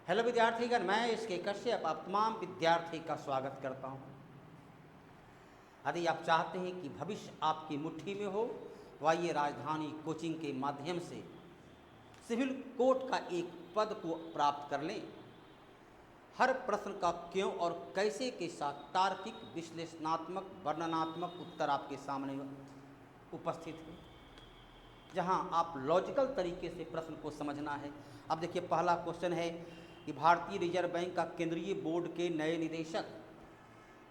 Hello विद्यार्थीगण, मैं इसके कश्यप आप तमाम विद्यार्थी का स्वागत करता हूँ। यदि आप चाहते हैं कि भविष्य आपकी मुट्ठी में हो तो आइए राजधानी कोचिंग के माध्यम से सिविल कोर्ट का एक पद को प्राप्त कर लें। हर प्रश्न का क्यों और कैसे के साथ तार्किक, विश्लेषणात्मक, वर्णनात्मक उत्तर आपके सामने उपस्थित है, जहां आप लॉजिकल तरीके से प्रश्न को समझना है। अब देखिए, पहला क्वेश्चन है कि भारतीय रिजर्व बैंक का केंद्रीय बोर्ड के नए निदेशक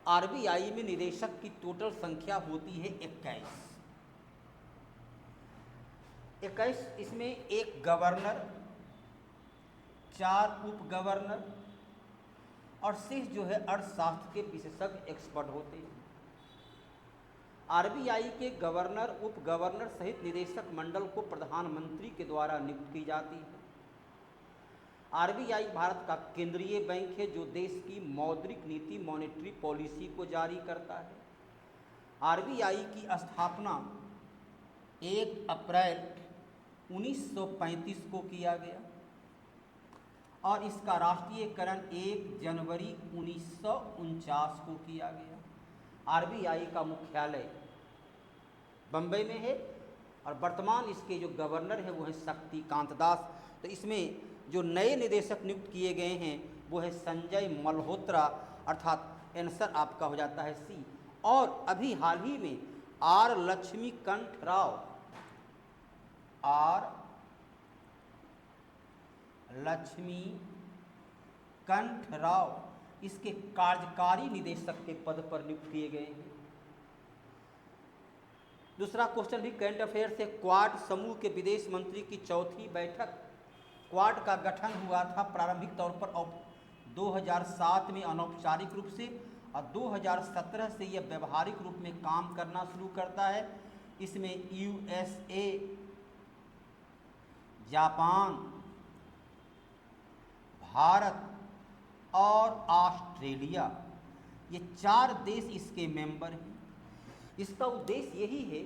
आरबीआई में निदेशक की टोटल संख्या होती है 21। 21 इसमें एक गवर्नर, 4 उप गवर्नर और शेष जो है अर्थशास्त्र के विशेषज्ञ एक्सपर्ट होते हैं। आरबीआई के गवर्नर, उप गवर्नर सहित निदेशक मंडल को प्रधानमंत्री के द्वारा नियुक्त की जाती है। आरबीआई भारत का केंद्रीय बैंक है जो देश की मौद्रिक नीति, मॉनेटरी पॉलिसी को जारी करता है। आरबीआई की स्थापना 1 अप्रैल 1935 को किया गया और इसका राष्ट्रीयकरण 1 जनवरी 1949 को किया गया। आरबीआई का मुख्यालय बम्बई में है और वर्तमान इसके जो गवर्नर हैं वो हैं शक्तिकांत दास। तो इसमें जो नए निदेशक नियुक्त किए गए हैं वो है संजय मल्होत्रा, अर्थात आंसर आपका हो जाता है सी। और अभी हाल ही में आर लक्ष्मीकांत राव इसके कार्यकारी निदेशक के पद पर नियुक्त किए गए हैं। दूसरा क्वेश्चन भी करंट अफेयर से, क्वाड समूह के विदेश मंत्री की चौथी बैठक, क्वाड का गठन हुआ था प्रारंभिक तौर पर 2007 में अनौपचारिक रूप से और 2017 से यह व्यवहारिक रूप में काम करना शुरू करता है। इसमें यूएसए, जापान, भारत और ऑस्ट्रेलिया, ये 4 देश इसके मेंबर हैं। इसका उद्देश्य यही है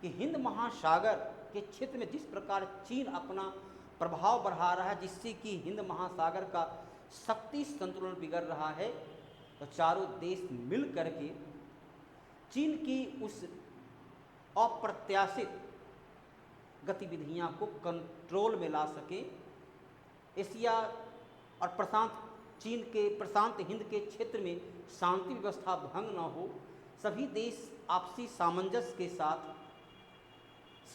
कि हिंद महासागर के क्षेत्र में जिस प्रकार चीन अपना प्रभाव बढ़ा रहा है, जिससे कि हिंद महासागर का शक्ति संतुलन बिगड़ रहा है, तो चारों देश मिल करके चीन की उस अप्रत्याशित गतिविधियां को कंट्रोल में ला सके। एशिया और प्रशांत हिंद के क्षेत्र में शांति व्यवस्था भंग न हो, सभी देश आपसी सामंजस्य के साथ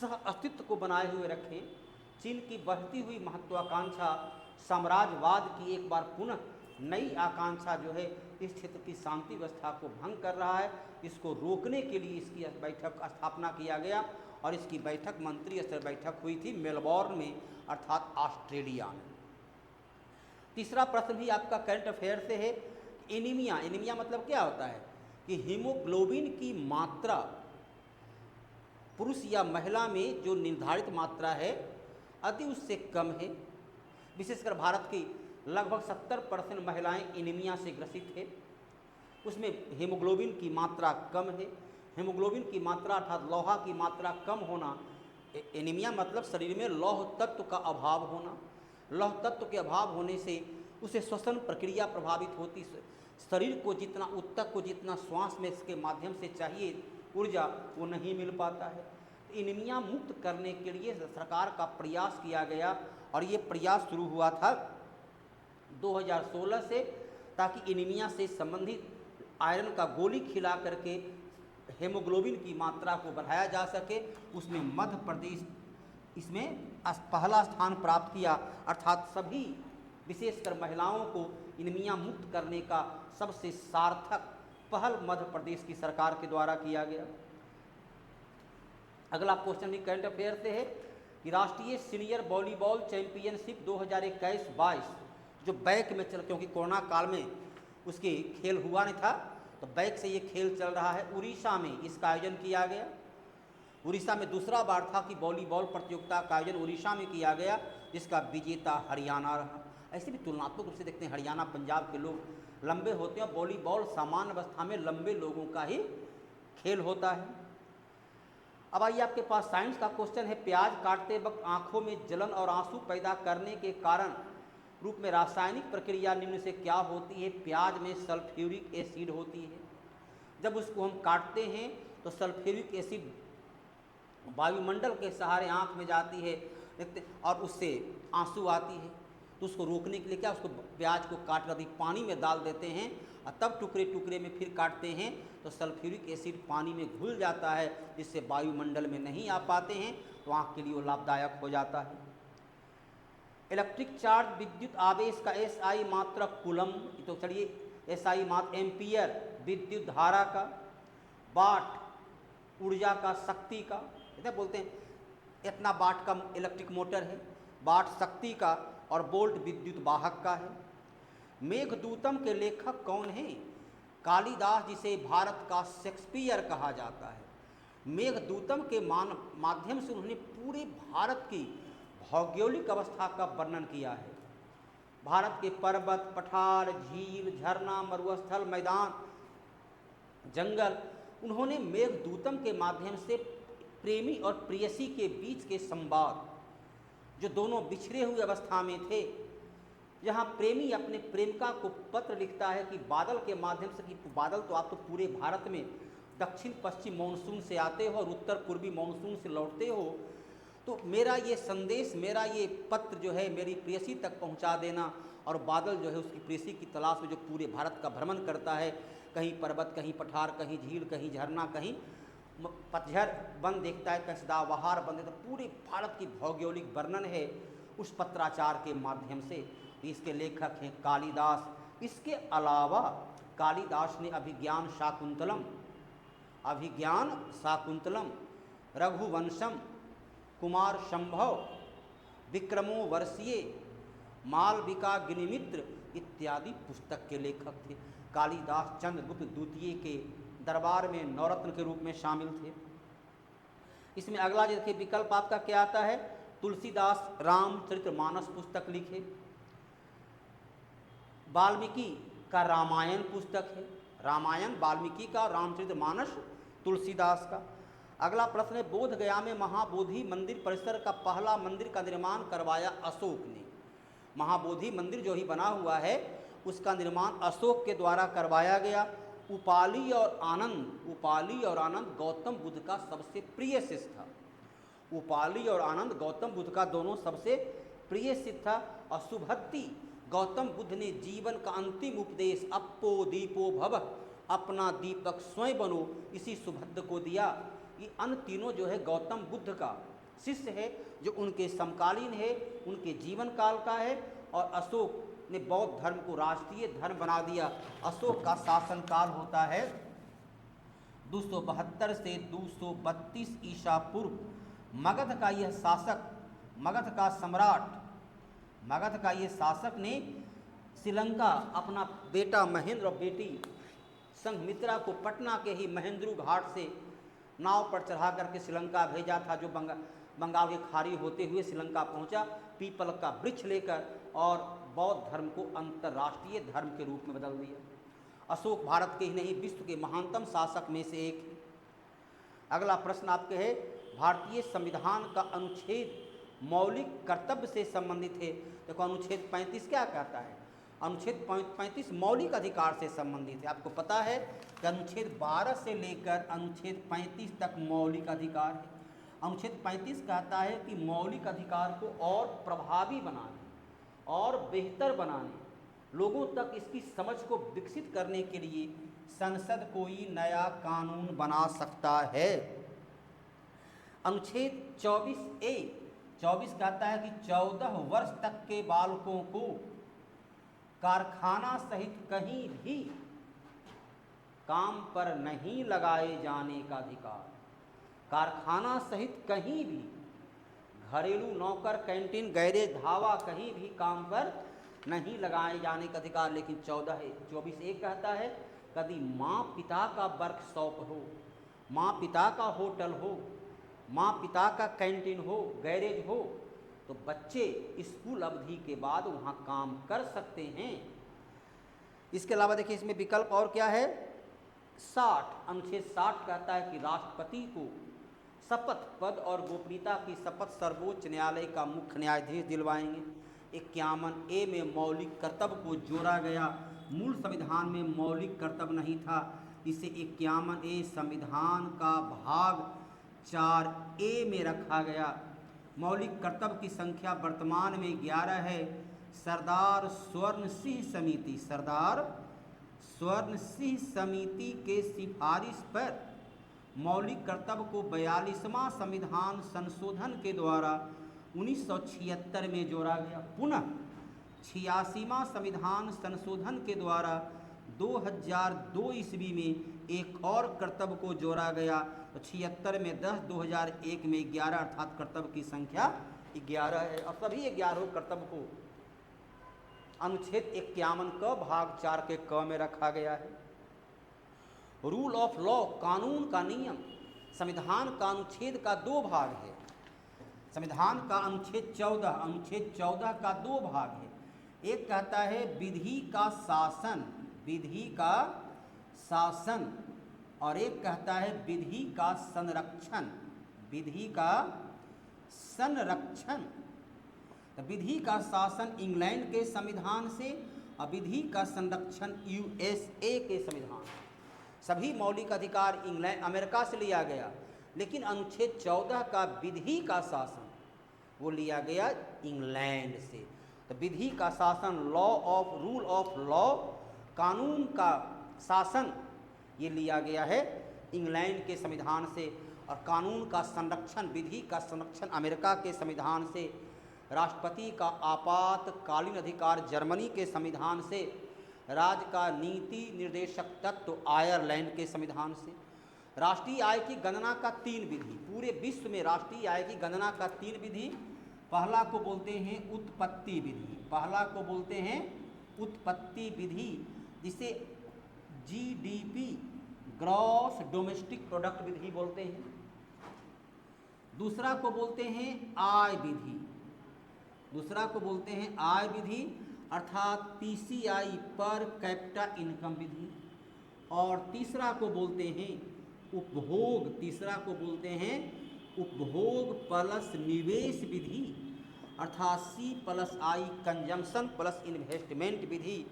सह अस्तित्व को बनाए हुए रखें। चीन की बढ़ती हुई महत्वाकांक्षा साम्राज्यवाद की एक बार पुनः नई आकांक्षा जो है इस क्षेत्र की शांति व्यवस्था को भंग कर रहा है। इसको रोकने के लिए इसकी बैठक का स्थापना किया गया और इसकी बैठक मंत्री स्तर बैठक हुई थी मेलबोर्न में, अर्थात ऑस्ट्रेलिया में। तीसरा प्रश्न भी आपका करंट अफेयर से है। एनीमिया मतलब क्या होता है कि हीमोग्लोबिन की मात्रा पुरुष या महिला में जो निर्धारित मात्रा है यदि उससे कम है, विशेषकर भारत की लगभग 70% महिलाएं एनीमिया से ग्रसित है, उसमें हीमोग्लोबिन की मात्रा कम है। हीमोग्लोबिन की मात्रा अर्थात लौह की मात्रा कम होना, एनीमिया मतलब शरीर में लौह तत्व का अभाव होना। लौह तत्व के अभाव होने से उसे श्वसन प्रक्रिया प्रभावित होती, शरीर को जितना ऊतक को जितना श्वास में इसके माध्यम से चाहिए ऊर्जा वो नहीं मिल पाता है। एनीमिया मुक्त करने के लिए सरकार का प्रयास किया गया और ये प्रयास शुरू हुआ था 2016 से, ताकि एनीमिया से संबंधित आयरन का गोली खिला करके हेमोग्लोबिन की मात्रा को बढ़ाया जा सके। उसमें मध्य प्रदेश इसमें पहला स्थान प्राप्त किया, अर्थात सभी विशेषकर महिलाओं को एनीमिया मुक्त करने का सबसे सार्थक पहल मध्य प्रदेश की सरकार के द्वारा किया गया। अगला क्वेश्चन भी करंट अफेयर से है कि राष्ट्रीय सीनियर वॉलीबॉल चैंपियनशिप 2021-22 जो बैक में चल, क्योंकि कोरोना काल में उसके खेल हुआ नहीं था तो बैक से ये खेल चल रहा है, उड़ीसा में इसका आयोजन किया गया। उड़ीसा में दूसरा बार था कि वॉलीबॉल प्रतियोगिता का आयोजन उड़ीसा में किया गया, जिसका विजेता हरियाणा रहा। ऐसे भी तुलनात्मक रूप से देखते हैं, हरियाणा पंजाब के लोग लंबे होते हैं और वॉलीबॉल सामान्य अवस्था में लंबे लोगों का ही खेल होता है। अब आइए आपके पास साइंस का क्वेश्चन है। प्याज काटते वक्त आंखों में जलन और आंसू पैदा करने के कारण रूप में रासायनिक प्रक्रिया निम्न से क्या होती है। प्याज में सल्फ्यूरिक एसिड होती है, जब उसको हम काटते हैं तो सल्फ्यूरिक एसिड वायुमंडल के सहारे आँख में जाती है देखते, और उससे आंसू आती है। तो उसको रोकने के लिए क्या, उसको प्याज को काट कर पानी में डाल देते हैं और तब टुकड़े टुकड़े में फिर काटते हैं, तो सल्फ्यूरिक एसिड पानी में घुल जाता है, जिससे वायुमंडल में नहीं आ पाते हैं, तो आँख के लिए वो लाभदायक हो जाता है। इलेक्ट्रिक चार्ज विद्युत आवेश का एसआई मात्रक कूलम, तो चलिए एसआई मात्रक एम्पियर विद्युत धारा का, वाट ऊर्जा का, शक्ति का, इतना बोलते हैं इतना वाट का इलेक्ट्रिक मोटर है, वाट शक्ति का, और वोल्ट विद्युत वाहक का है। मेघदूतम के लेखक कौन हैं? कालिदास, जिसे भारत का शेक्सपियर कहा जाता है। मेघदूतम के माध्यम से उन्होंने पूरे भारत की भौगोलिक अवस्था का वर्णन किया है। भारत के पर्वत, पठार, झील, झरना, मरुस्थल, मैदान, जंगल, उन्होंने मेघदूतम के माध्यम से प्रेमी और प्रेयसी के बीच के संवाद, जो दोनों बिछड़े हुए अवस्था में थे, जहाँ प्रेमी अपने प्रेमिका को पत्र लिखता है कि बादल के माध्यम से, कि बादल तो आप तो पूरे भारत में दक्षिण पश्चिम मानसून से आते हो और उत्तर पूर्वी मानसून से लौटते हो, तो मेरा ये संदेश, मेरा ये पत्र जो है मेरी प्रेयसी तक पहुंचा देना। और बादल जो है उसकी प्रेयसी की तलाश में जो पूरे भारत का भ्रमण करता है, कहीं पर्वत, कहीं पठार, कहीं झील, कहीं झरना, कहीं पतझड़ वन देखता है, कहीं सदाबहार वन देखता है, पूरे भारत की भौगोलिक वर्णन है उस पत्राचार के माध्यम से। इसके लेखक हैं कालिदास। इसके अलावा कालिदास ने अभिज्ञान शाकुंतलम, रघुवंशम, कुमार संभव, विक्रमो वर्षीय, मालविका गिनिमित्र इत्यादि पुस्तक के लेखक थे। कालिदास चंद्रगुप्त द्वितीय के दरबार में नवरत्न के रूप में शामिल थे। इसमें अगला देखिए विकल्प आपका क्या आता है। तुलसीदास रामचरितमानस पुस्तक लिखे, वाल्मीकि का रामायण पुस्तक है, रामायण वाल्मीकि का, रामचरितमानस तुलसीदास का। अगला प्रश्न है, बोध गया में महाबोधि मंदिर परिसर का पहला मंदिर का निर्माण करवाया अशोक ने। महाबोधि मंदिर जो ही बना हुआ है उसका निर्माण अशोक के द्वारा करवाया गया। उपाली और आनंद गौतम बुद्ध का सबसे प्रिय शिष्य था। उपाली और आनंद गौतम बुद्ध का दोनों सबसे प्रिय शिष्य था। और सुभद्दी गौतम बुद्ध ने जीवन का अंतिम उपदेश अप्पो दीपो भव, अपना दीपक स्वयं बनो, इसी सुभद्द को दिया। ये अन्य तीनों जो है गौतम बुद्ध का शिष्य है, जो उनके समकालीन है, उनके जीवन काल का है। और अशोक ने बौद्ध धर्म को राष्ट्रीय धर्म बना दिया। अशोक का शासनकाल होता है 272 से 232 ईसा पूर्व। मगध का यह शासक, मगध का सम्राट, मगध का ये शासक ने श्रीलंका अपना बेटा महेंद्र और बेटी संघमित्रा को पटना के ही महेंद्रू घाट से नाव पर चढ़ा करके श्रीलंका भेजा था, जो बंगाल की खाड़ी होते हुए श्रीलंका पहुंचा, पीपल का वृक्ष लेकर, और बौद्ध धर्म को अंतर्राष्ट्रीय धर्म के रूप में बदल दिया। अशोक भारत के ही नहीं विश्व के महानतम शासक में से एक है। अगला प्रश्न आपके है, भारतीय संविधान का अनुच्छेद मौलिक कर्तव्य से संबंधित है। देखो अनुच्छेद 35 क्या कहता है। अनुच्छेद 35 मौलिक अधिकार से संबंधित है। आपको पता है कि अनुच्छेद 12 से लेकर अनुच्छेद 35 तक मौलिक अधिकार है। अनुच्छेद 35 कहता है कि मौलिक अधिकार को और प्रभावी बनाने और बेहतर बनाने, लोगों तक इसकी समझ को विकसित करने के लिए संसद कोई नया कानून बना सकता है। अनुच्छेद 24 कहता है कि 14 वर्ष तक के बालकों को कारखाना सहित कहीं भी काम पर नहीं लगाए जाने का अधिकार। कारखाना सहित कहीं भी, घरेलू नौकर, कैंटीन, गैरेज, ढाबा, कहीं भी काम पर नहीं लगाए जाने का अधिकार। लेकिन 24(1) कहता है यदि माँ पिता का वर्कशॉप हो, माँ पिता का होटल हो, माँ पिता का कैंटीन हो, गैरेज हो, तो बच्चे स्कूल अवधि के बाद वहाँ काम कर सकते हैं। इसके अलावा देखिए इसमें विकल्प और क्या है। 60 अनुच्छेद 60 कहता है कि राष्ट्रपति को शपथ, पद और गोपनीयता की शपथ सर्वोच्च न्यायालय का मुख्य न्यायाधीश दिलवाएंगे। 51A में मौलिक कर्तव्य को जोड़ा गया। मूल संविधान में मौलिक कर्तव्य नहीं था। इसे 51A संविधान का भाग 4A में रखा गया। मौलिक कर्तव्य की संख्या वर्तमान में 11 है। सरदार स्वर्ण सिंह समिति के सिफारिश पर मौलिक कर्तव्य को 42वां संविधान संशोधन के द्वारा 1976 में जोड़ा गया। पुनः 86वां संविधान संशोधन के द्वारा 2002 ईस्वी में एक और कर्तव्य को जोड़ा गया। तो 76 में 10, 2001 में 11, अर्थात कर्तव्य की संख्या 11 है। और सभी 11 कर्तव्य को अनुच्छेद 51 क भाग 4 के क में रखा गया है। रूल ऑफ लॉ, कानून का नियम। संविधान का अनुच्छेद का 2 भाग है। संविधान का अनुच्छेद 14 का 2 भाग है। एक कहता है विधि का शासन, और एक कहता है विधि का संरक्षण। तो विधि का शासन इंग्लैंड के संविधान से और विधि का संरक्षण USA के संविधान। सभी मौलिक अधिकार अमेरिका से लिया गया, लेकिन अनुच्छेद 14 का विधि का शासन वो लिया गया इंग्लैंड से। तो विधि का शासन, रूल ऑफ लॉ, कानून का शासन, ये लिया गया है इंग्लैंड के संविधान से। और कानून का संरक्षण, विधि का संरक्षण अमेरिका के संविधान से। राष्ट्रपति का आपातकालीन अधिकार जर्मनी के संविधान से। राज्य का नीति निर्देशक तत्व आयरलैंड के संविधान से। राष्ट्रीय आय की गणना का 3 विधि। पूरे विश्व में राष्ट्रीय आय की गणना का 3 विधि। पहला को बोलते हैं उत्पत्ति विधि, जिसे GDP, ग्रॉस डोमेस्टिक प्रोडक्ट विधि बोलते हैं। दूसरा को बोलते हैं आय विधि, अर्थात PCI, पर कैपिटा इनकम विधि। और तीसरा को बोलते हैं उपभोग प्लस निवेश विधि, अर्थात C+I, कंजम्पशन प्लस इन्वेस्टमेंट विधि।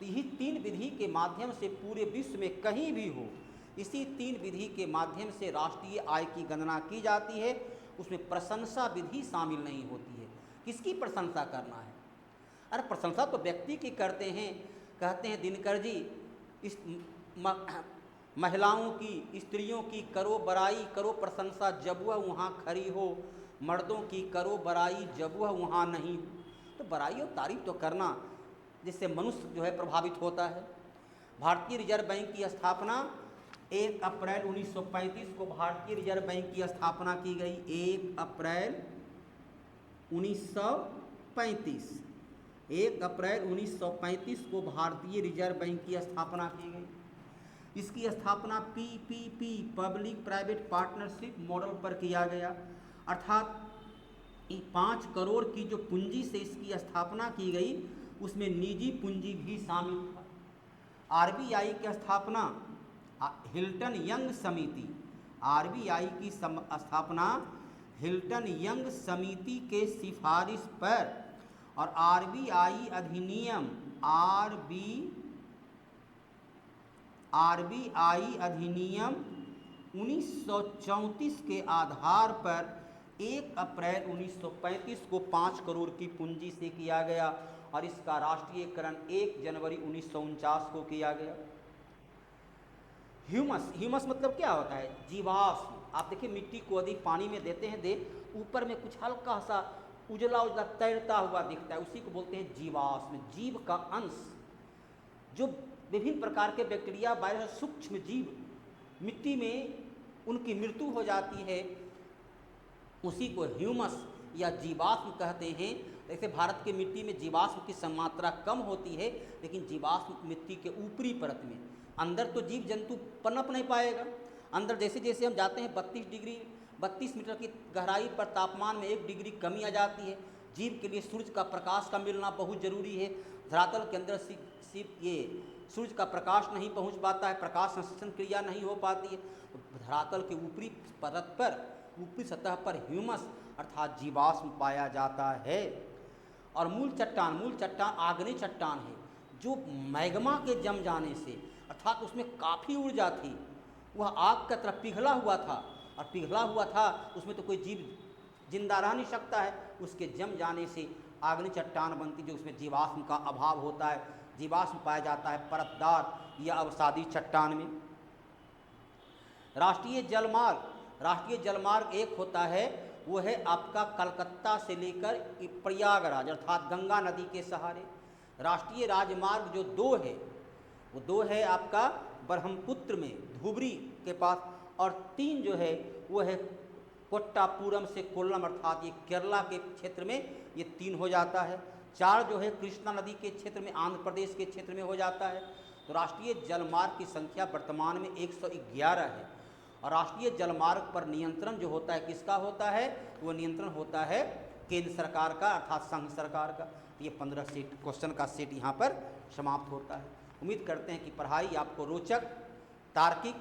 यही 3 विधि के माध्यम से पूरे विश्व में कहीं भी हो, इसी 3 विधि के माध्यम से राष्ट्रीय आय की गणना की जाती है। उसमें प्रशंसा विधि शामिल नहीं होती है। किसकी प्रशंसा करना है? अरे प्रशंसा तो व्यक्ति की करते हैं। कहते हैं दिनकर जी, इस महिलाओं की, स्त्रियों की करो बड़ाई, करो प्रशंसा, जब वह वहाँ खड़ी हो। मर्दों की करो बड़ाई, जब वह वहाँ नहीं हो। तो बड़ाई और तारीफ तो करना, जिससे मनुष्य जो है प्रभावित होता है। भारतीय रिजर्व बैंक की स्थापना 1 अप्रैल 1935 को भारतीय रिजर्व बैंक की स्थापना की गई। 1 अप्रैल 1935 को भारतीय रिजर्व बैंक की स्थापना की गई। इसकी स्थापना PPP, public private partnership model पर किया गया, अर्थात 5 करोड़ की जो पूंजी से इसकी स्थापना की गई, उसमें निजी पूंजी भी शामिल था। RBI की स्थापना हिल्टन यंग समिति, RBI की स्थापना हिल्टन यंग समिति के सिफारिश पर, और RBI अधिनियम 1934 के आधार पर 1 अप्रैल 1935 को 5 करोड़ की पूंजी से किया गया, और इसका राष्ट्रीयकरण 1 जनवरी 1949 को किया गया। ह्यूमस मतलब क्या होता है? जीवाश्म। आप देखिए मिट्टी को यदि पानी में देते हैं, ऊपर में कुछ हल्का सा उजला तैरता हुआ दिखता है, उसी को बोलते हैं जीवाश्म। जीव का अंश, जो विभिन्न प्रकार के बैक्टीरिया, वायरस, सूक्ष्म जीव मिट्टी में उनकी मृत्यु हो जाती है, उसी को ह्यूमस या जीवाश्म कहते हैं। जैसे भारत की मिट्टी में जीवाश्म की मात्रा कम होती है, लेकिन जीवाश्म मिट्टी के ऊपरी परत में, अंदर तो जीव जंतु पनप नहीं पाएगा। अंदर जैसे जैसे हम जाते हैं 32 मीटर की गहराई पर तापमान में 1 डिग्री कमी आ जाती है। जीव के लिए सूर्य का प्रकाश का मिलना बहुत ज़रूरी है। धरातल के अंदर ये सूर्य का प्रकाश नहीं पहुंच पाता है, प्रकाश संश्लेषण क्रिया नहीं हो पाती है। धरातल के ऊपरी परत पर, ऊपरी सतह पर ह्यूमस अर्थात जीवाश्म पाया जाता है। और मूल चट्टान आग्नेय चट्टान है, जो मैग्मा के जम जाने से, अर्थात उसमें काफ़ी ऊर्जा थी, वह आग की तरफ पिघला हुआ था, और पिघला हुआ था उसमें तो कोई जीव जिंदा रह नहीं सकता है, उसके जम जाने से आग्नेय चट्टान बनती, जो उसमें जीवाश्म का अभाव होता है, जीवाश्म पाया जाता है परतदार या अवसादी चट्टान में। राष्ट्रीय जलमार्ग एक होता है, वो है आपका कलकत्ता से लेकर प्रयागराज अर्थात गंगा नदी के सहारे। राष्ट्रीय राजमार्ग जो 2 है, वो 2 है आपका ब्रह्मपुत्र में धुबरी के पास, और 3 जो है वो है कोट्टापुरम से कोल्लम अर्थात ये केरला के क्षेत्र में, ये 3 हो जाता है। 4 जो है कृष्णा नदी के क्षेत्र में आंध्र प्रदेश के क्षेत्र में हो जाता है। तो राष्ट्रीय जलमार्ग की संख्या वर्तमान में 111 है, और राष्ट्रीय जलमार्ग पर नियंत्रण जो होता है किसका होता है, वो नियंत्रण होता है केंद्र सरकार का अर्थात संघ सरकार का। तो ये 15 सेट क्वेश्चन का सेट यहाँ पर समाप्त होता है। उम्मीद करते हैं कि पढ़ाई आपको रोचक, तार्किक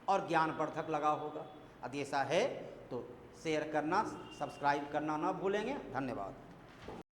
और ज्ञानवर्धक लगा होगा। यदि ऐसा है तो शेयर करना, सब्सक्राइब करना ना भूलेंगे। धन्यवाद।